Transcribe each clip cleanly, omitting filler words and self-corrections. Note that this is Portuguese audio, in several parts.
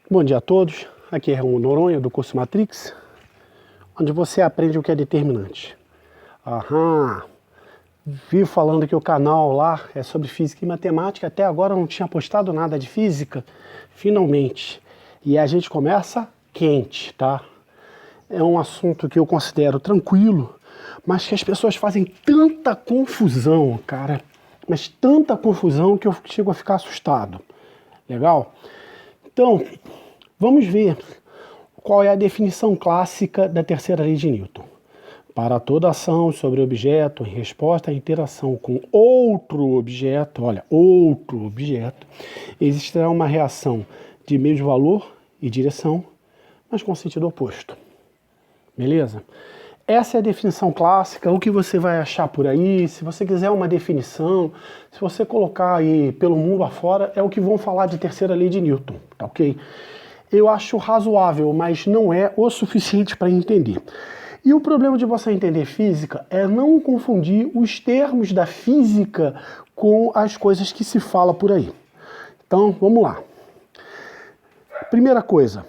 Bom dia a todos, aqui é o Noronha do curso Matrix, onde você aprende o que é determinante. Vi falando que o canal lá é sobre física e matemática, até agora eu não tinha postado nada de física, finalmente. E a gente começa quente, tá? É um assunto que eu considero tranquilo, mas que as pessoas fazem tanta confusão, cara, mas tanta confusão que eu chego a ficar assustado. Legal? Então, vamos ver qual é a definição clássica da terceira lei de Newton. Para toda ação sobre objeto em resposta à interação com outro objeto, existirá uma reação de mesmo valor e direção, mas com sentido oposto. Beleza? Essa é a definição clássica, o que você vai achar por aí, se você quiser uma definição, se você colocar aí pelo mundo afora, é o que vão falar de terceira lei de Newton, tá ok? Eu acho razoável, mas não é o suficiente para entender. E o problema de você entender física é não confundir os termos da física com as coisas que se fala por aí. Então, vamos lá. Primeira coisa,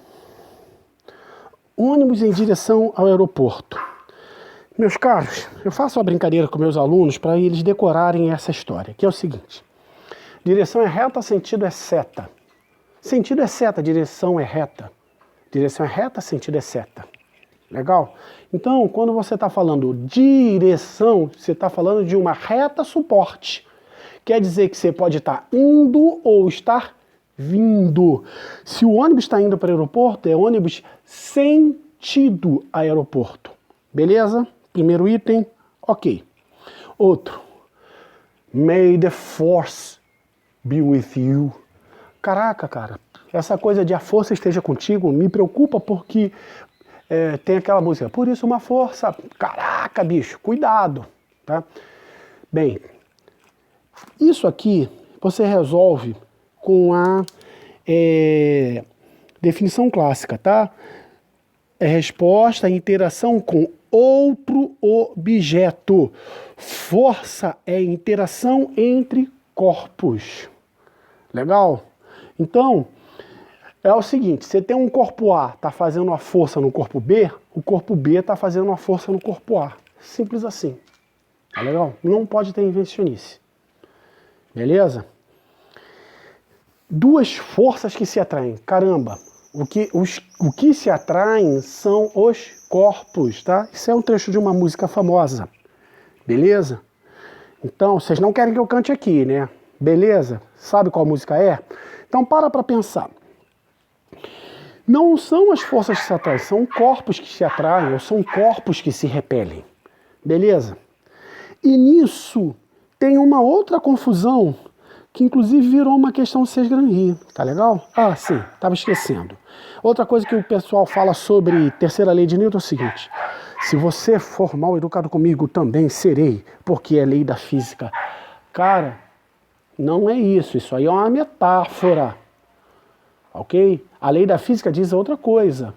ônibus em direção ao aeroporto. Meus caros, eu faço uma brincadeira com meus alunos para eles decorarem essa história, que é o seguinte. Direção é reta, sentido é seta. Sentido é seta, direção é reta. Direção é reta, sentido é seta. Legal? Então, quando você está falando direção, você está falando de uma reta suporte. Quer dizer que você pode estar indo ou estar vindo. Se o ônibus está indo para o aeroporto, é ônibus sentido aeroporto. Beleza? Primeiro item, ok. Outro. May the force be with you. Caraca, cara, essa coisa de a força esteja contigo me preocupa porque tem aquela música, por isso uma força. Caraca, bicho, cuidado, tá? Bem, isso aqui você resolve com a definição clássica, tá? É resposta à interação com outro objeto. Força é interação entre corpos. Legal? Então, é o seguinte, você tem um corpo A, está fazendo uma força no corpo B, o corpo B está fazendo uma força no corpo A. Simples assim. Tá legal? Não pode ter invencionice. Beleza? Duas forças que se atraem. Caramba, o que se atraem são os corpos, tá? Isso é um trecho de uma música famosa. Beleza? Então, vocês não querem que eu cante aqui, né? Beleza? Sabe qual música é? Então, para pensar. Não são as forças que se atraem, são corpos que se atraem, ou são corpos que se repelem. Beleza? E nisso tem uma outra confusão, que inclusive virou uma questão de Sesgran-Rie. Tá legal? Ah, sim, estava esquecendo. Outra coisa que o pessoal fala sobre terceira lei de Newton é o seguinte. Se você for mal educado comigo, também serei, porque é lei da física. Cara, não é isso. Isso aí é uma metáfora. Ok? A lei da física diz outra coisa.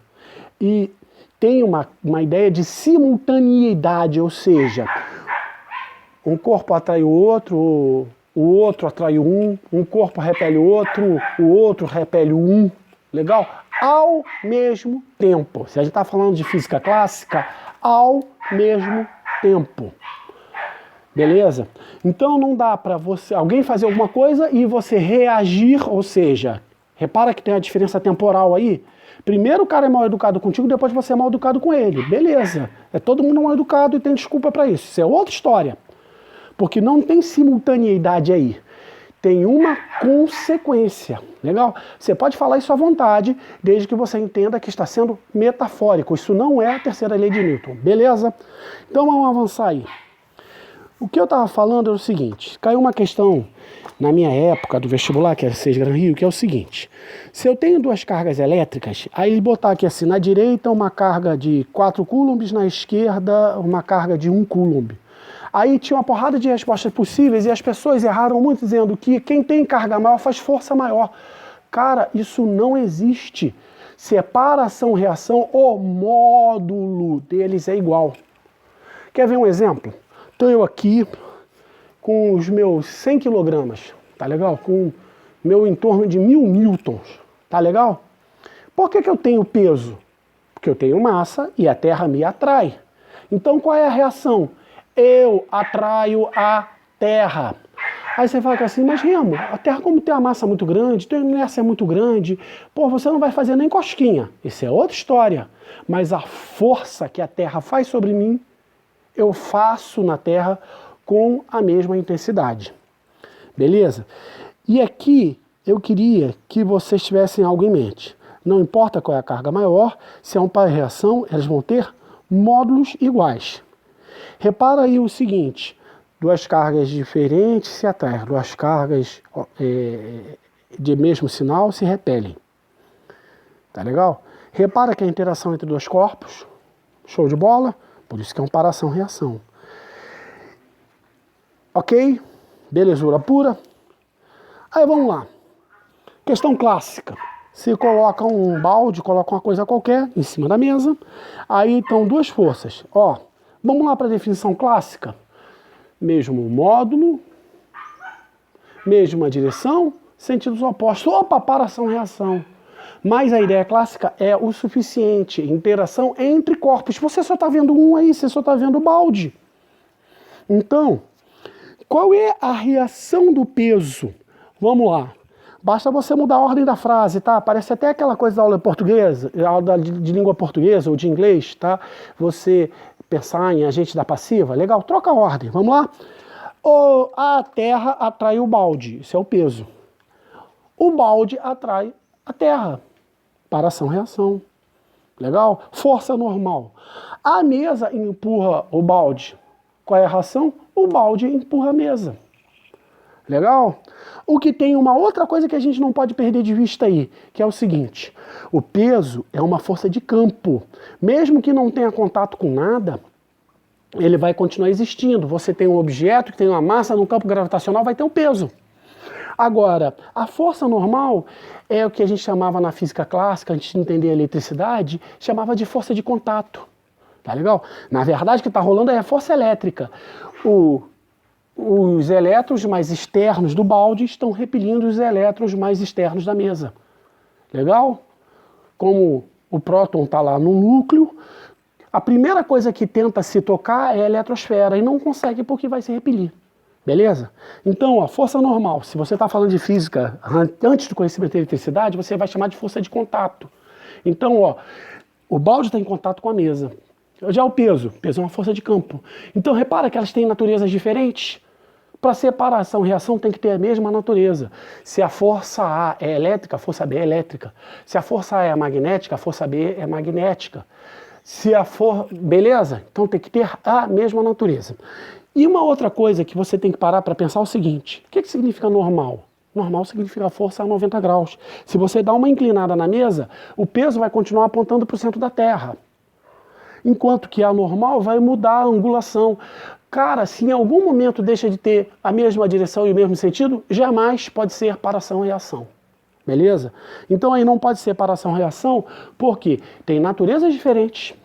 E tem uma ideia de simultaneidade, ou seja, um corpo atrai o outro atrai um corpo repele o outro repele um. Legal? Ao mesmo tempo. Se a gente está falando de física clássica, ao mesmo tempo. Beleza? Então não dá para alguém fazer alguma coisa e você reagir, ou seja, repara que tem a diferença temporal aí. Primeiro o cara é mal educado contigo, depois você é mal educado com ele. Beleza. É todo mundo mal educado e tem desculpa para isso. Isso é outra história. Porque não tem simultaneidade aí. Tem uma consequência. Legal? Você pode falar isso à vontade, desde que você entenda que está sendo metafórico. Isso não é a terceira lei de Newton. Beleza? Então vamos avançar aí. O que eu estava falando é o seguinte, caiu uma questão na minha época do vestibular, que é Sesgran-Rie, que é o seguinte, se eu tenho duas cargas elétricas, aí botar aqui assim, na direita uma carga de 4 coulombs, na esquerda uma carga de 1 coulomb. Aí tinha uma porrada de respostas possíveis e as pessoas erraram muito dizendo que quem tem carga maior faz força maior. Cara, isso não existe. Separação-reação, o módulo deles é igual. Quer ver um exemplo? Estou eu aqui com os meus 100 kg, tá legal? Com meu em torno de 1000 newtons, tá legal? Por que eu tenho peso? Porque eu tenho massa e a Terra me atrai. Então qual é a reação? Eu atraio a Terra. Aí você fala assim, mas Remo, a Terra como tem uma massa muito grande, tem uma inércia muito grande, pô, você não vai fazer nem cosquinha. Isso é outra história. Mas a força que a Terra faz sobre mim, eu faço na Terra com a mesma intensidade. Beleza? E aqui eu queria que vocês tivessem algo em mente. Não importa qual é a carga maior, se é um par de reação, elas vão ter módulos iguais. Repara aí o seguinte, duas cargas diferentes se atraem, duas cargas de mesmo sinal se repelem. Tá legal? Repara que a interação entre dois corpos, show de bola, por isso que é uma paração-reação. Ok? Belezura pura. Aí vamos lá. Questão clássica. Você coloca um balde, coloca uma coisa qualquer em cima da mesa. Aí estão duas forças. Ó, vamos lá para a definição clássica. Mesmo módulo, mesma direção, sentidos opostos. Opa, paração-reação. Mas a ideia clássica é o suficiente. Interação entre corpos. Você só está vendo um aí, você só está vendo o balde. Então, qual é a reação do peso? Vamos lá. Basta você mudar a ordem da frase, tá? Parece até aquela coisa da aula portuguesa, aula de língua portuguesa ou de inglês, tá? Você pensar em agente da passiva, legal, troca a ordem, vamos lá? A terra atrai o balde, isso é o peso. O balde atrai a terra, paração-reação, legal? Força normal. A mesa empurra o balde, qual é a reação? O balde empurra a mesa. Legal? O que tem uma outra coisa que a gente não pode perder de vista aí, que é o seguinte, o peso é uma força de campo. Mesmo que não tenha contato com nada, ele vai continuar existindo. Você tem um objeto que tem uma massa no campo gravitacional, vai ter um peso. Agora, a força normal é o que a gente chamava na física clássica, antes de entender a eletricidade, chamava de força de contato. Tá legal? Na verdade, o que está rolando é a força elétrica. Os elétrons mais externos do balde estão repelindo os elétrons mais externos da mesa. Legal? Como o próton está lá no núcleo, a primeira coisa que tenta se tocar é a eletrosfera e não consegue porque vai se repelir. Beleza? Então, a força normal, se você está falando de física antes do conhecimento da eletricidade, você vai chamar de força de contato. Então, ó, o balde está em contato com a mesa. Já o peso é uma força de campo. Então, repara que elas têm naturezas diferentes. Para separação, reação tem que ter a mesma natureza. Se a força A é elétrica, a força B é elétrica. Se a força A é magnética, a força B é magnética. Beleza? Então tem que ter a mesma natureza. E uma outra coisa que você tem que parar para pensar é o seguinte. O que significa normal? Normal significa força a 90 graus. Se você dá uma inclinada na mesa, o peso vai continuar apontando para o centro da Terra. Enquanto que a normal vai mudar a angulação. Cara, se em algum momento deixa de ter a mesma direção e o mesmo sentido, jamais pode ser paração-reação. Beleza? Então aí não pode ser paração-reação, porque tem naturezas diferentes,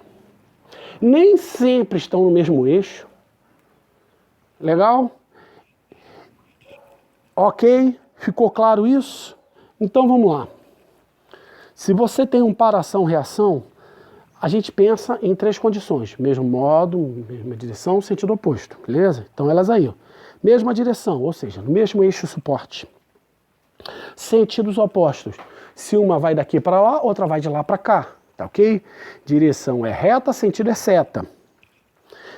nem sempre estão no mesmo eixo. Legal? Ok? Ficou claro isso? Então vamos lá. Se você tem um paração-reação, a gente pensa em três condições, mesmo modo, mesma direção, sentido oposto, beleza? Então elas aí, ó. Mesma direção, ou seja, no mesmo eixo suporte. Sentidos opostos, se uma vai daqui para lá, outra vai de lá para cá, tá ok? Direção é reta, sentido é seta.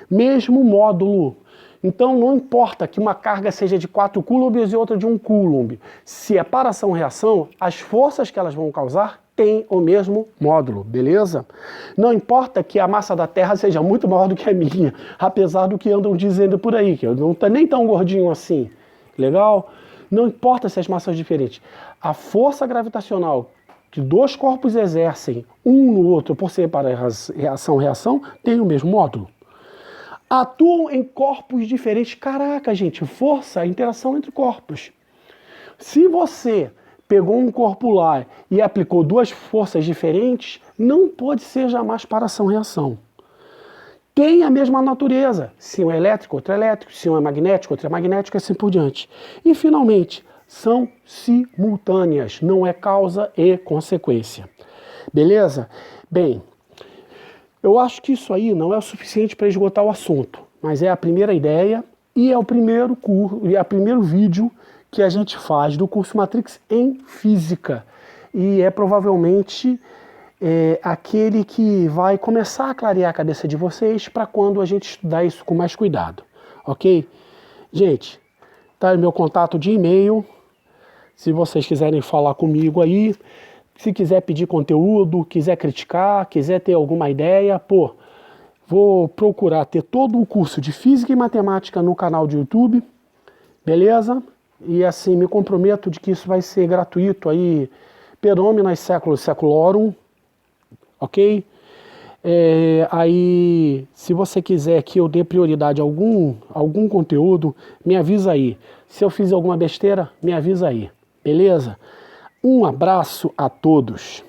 Mesmo módulo, então não importa que uma carga seja de 4 coulombs e outra de 1 coulomb, se é paração-reação, as forças que elas vão causar tem o mesmo módulo, beleza? Não importa que a massa da Terra seja muito maior do que a minha, apesar do que andam dizendo por aí, que eu não estou nem tão gordinho assim, legal? Não importa se as massas são diferentes. A força gravitacional que dois corpos exercem um no outro por ser para reação-reação tem o mesmo módulo. Atuam em corpos diferentes. Caraca, gente, força, interação entre corpos. Se você pegou um corpo lá e aplicou duas forças diferentes, não pode ser jamais paração-reação. Tem a mesma natureza. Se um é elétrico, outro é elétrico. Se um é magnético, outro é magnético, e assim por diante. E, finalmente, são simultâneas. Não é causa e consequência. Beleza? Bem, eu acho que isso aí não é o suficiente para esgotar o assunto, mas é a primeira ideia e é o primeiro curso, e é o primeiro vídeo que a gente faz do curso Matrix em física. E é provavelmente aquele que vai começar a clarear a cabeça de vocês para quando a gente estudar isso com mais cuidado, ok? Gente, tá aí meu contato de e-mail, se vocês quiserem falar comigo aí, se quiser pedir conteúdo, quiser criticar, quiser ter alguma ideia, pô, vou procurar ter todo o curso de Física e Matemática no canal de YouTube, beleza? E assim, me comprometo de que isso vai ser gratuito aí, per omnes seculorum, ok? Aí, se você quiser que eu dê prioridade a algum conteúdo, me avisa aí. Se eu fiz alguma besteira, me avisa aí, beleza? Um abraço a todos.